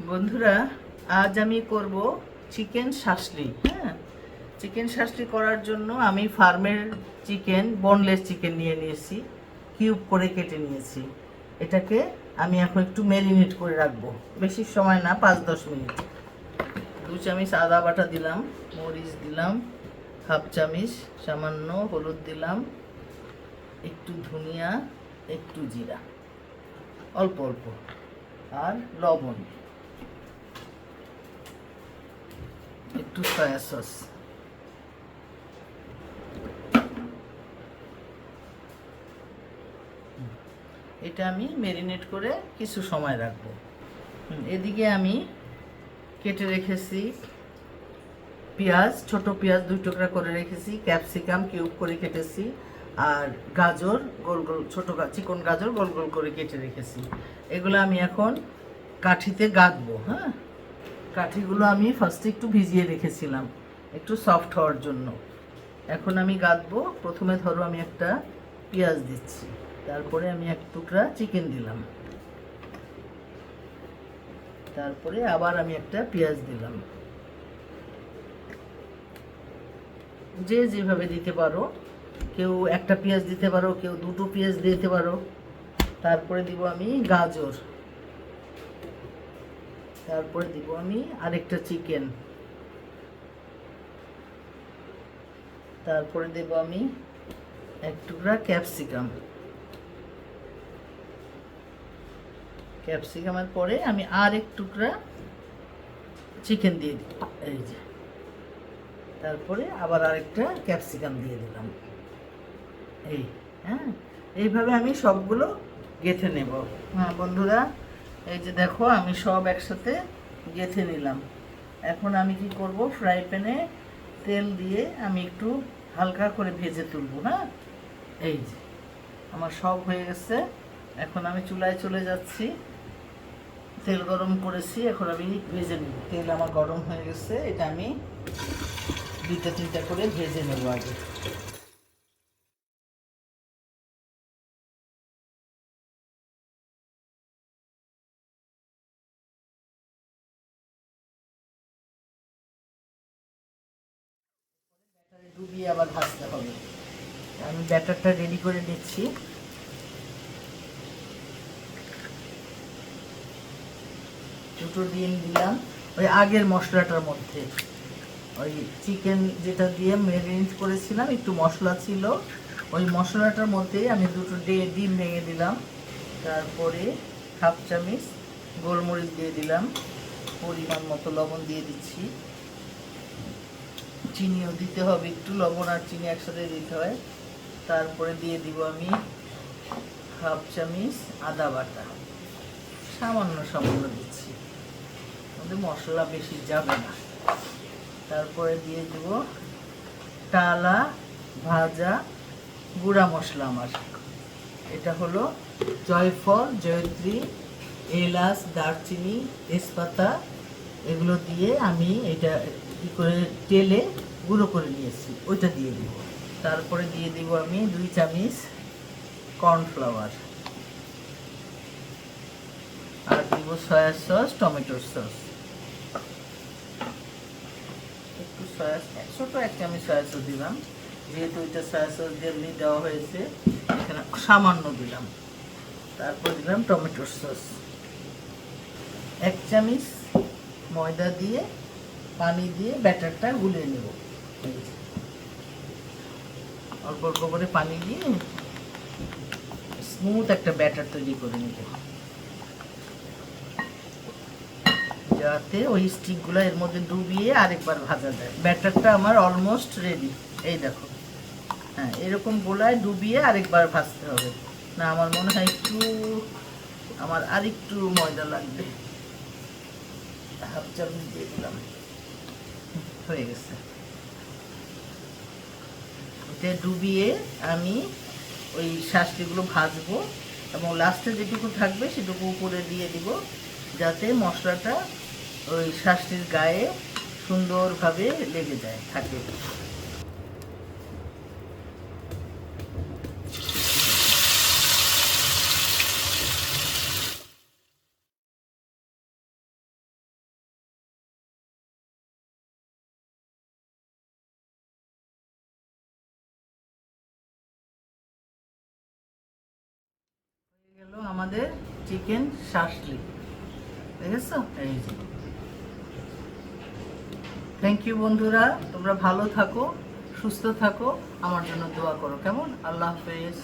বন্ধুরা, আজ আমি করব চিকেন শাসলি। হ্যাঁ, চিকেন শাসলি করার জন্য আমি ফার্মের চিকেন, বোনলেস চিকেন নিয়ে নিয়েছি, কিউব করে কেটে নিয়েছি। এটাকে আমি এখন একটু ম্যারিনেট করে রাখবো, বেশি সময় না, 5-10 মিনিট। 2 চামচ আদা বাটা দিলাম, মরিচ দিলাম, হাফ চামচ সামান্য হলুদ দিলাম, একটু ধনিয়া, একটু জিরা, অল্প অল্প, আর লবণ, একটু সয়া সস। এটা আমি ম্যারিনেট করে কিছু সময় রাখবো। এদিকে আমি কেটে রেখেছি পেঁয়াজ, ছোট পেঁয়াজ 2 টুকরা করে রেখেছি, ক্যাপসিকাম কিউব করে কেটেছি, আর গাজর গোল গোল, ছোট চিকন গাজর গোল গোল করে কেটে রেখেছি। এগুলো আমি এখন কাঠিতে গাঁথবো। হ্যাঁ, কাঠিগুলো আমি ফার্স্টে একটু ভিজিয়ে রেখেছিলাম একটু সফট হওয়ার জন্য। এখন আমি গাঁথবো। প্রথমে ধরো আমি একটা পেঁয়াজ দিচ্ছি, তারপরে আমি 1 টুকরা চিকেন দিলাম, তারপরে আবার আমি একটা পেঁয়াজ দিলাম। যে যেভাবে দিতে পারো, কেউ একটা পেঁয়াজ দিতে পারো, কেউ 2টো পেঁয়াজ দিতে পারো। তারপরে দিব আমি গাজর, তারপরে দিব আমি আরেকটা চিকেন, তারপরে দেব আমি 1 টুকরা ক্যাপসিকাম। ক্যাপসিকামের পরে আমি আর 1 টুকরা চিকেন দিয়ে দিই, এই যে, তারপরে আবার আরেকটা ক্যাপসিকাম দিয়ে দিলাম। এই, হ্যাঁ, এইভাবে আমি সবগুলো গেঁথে নেব। হ্যাঁ বন্ধুরা, এই যে দেখো আমি সব একসাথে গেঁথে নিলাম। এখন আমি কি করব, ফ্রাই প্যানে তেল দিয়ে আমি একটু হালকা করে ভেজে তুলব। হ্যাঁ, এই যে আমার সব হয়ে গেছে। এখন আমি চুলায় চলে যাচ্ছি, তেল গরম করেছি, এখন আমি ভেজে নেব। তেল আমার গরম হয়ে গেছে, এটা আমি 2টা-3টা করে ভেজে নেব আগে। ডুবিয়ে আবার ভাজতে হবে। আমি ব্যাটারটা রেডি করে নিচ্ছি। দুটো ডিম দিলাম ওই আগের মশলাটার মধ্যে, ওই চিকেন যেটা দিয়ে ম্যারিনেট করেছিলাম, একটু মশলা ছিল, ওই মশলাটার মধ্যেই আমি 2টো ডিম ভেঙে দিলাম। তারপরে হাফ চামচ গোলমরিচ দিয়ে দিলাম, পরিমাণ মতো লবণ দিয়ে দিচ্ছি, চিনিও দিতে হবে একটু, লবণ আর চিনি একসাথে দিতে হয়। তারপরে দিয়ে দিব আমি হাফ চামচ আদা বাটা, সামান্য সামান্য দিচ্ছি, আমাদের মশলা বেশি যাবে না। তারপরে দিয়ে দেব টালা ভাজা গুঁড়া মশলা। আমার এটা হলো জয়ফল, জয়ত্রী, এলাচ, দারচিনি, তেজপাতা, এগুলো দিয়ে আমি এটা কি করে তেলে গুঁড়ো করে নিয়েছি, ওইটা দিয়ে দিব। তারপরে দিয়ে দিব আমি 2 চামচ কর্নফ্লাওয়ার, আর দিব সয়া সস, টমেটো সস, একটু সয়া, ছোটো 1 চামচ সয়া সস দিলাম, যেহেতু ওইটা সয়া সস দিয়ে দেওয়া হয়েছে, এখানে সামান্য দিলাম। তারপর দিলাম টমেটো সস। 1 চামচ ময়দা দিয়ে পানি দিয়ে ব্যাটারটা গুলিয়ে নেব। অল্প অল্প করে পানি দিয়ে স্মুথ একটা ব্যাটার তৈরি করে নেব, যাতে ওই স্টিকগুলো এর মধ্যে ডুবিয়ে আরেকবার ভাজা যায়। ব্যাটারটা আমার অলমোস্ট রেডি, এই দেখো। হ্যাঁ, এরকম গোলায় ডুবিয়ে আরেকবার ভাজতে হবে। না, আমার মনে হয় আমার আরেকটু ময়দা লাগবে, হাফ চামচ দিয়ে দিলাম, হয়ে গেছে। এটা ডুবিয়ে আমি ওই শাঁসটিগুলো ভাজবো, এবং লাস্টে যেটুকু থাকবে সেটুকু উপরে দিয়ে দিব, যাতে মশলাটা ওই শাঁসটির গায়ে সুন্দরভাবে লেগে যায়, থাকে। গেল আমাদের চিকেন শাসলি, দেখেছো? এই যে, থ্যাংক ইউ বন্ধুরা, তোমরা ভালো থাকো, সুস্থ থাকো, আমার জন্য দোয়া করো, কেমন? আল্লাহ হাফেজ।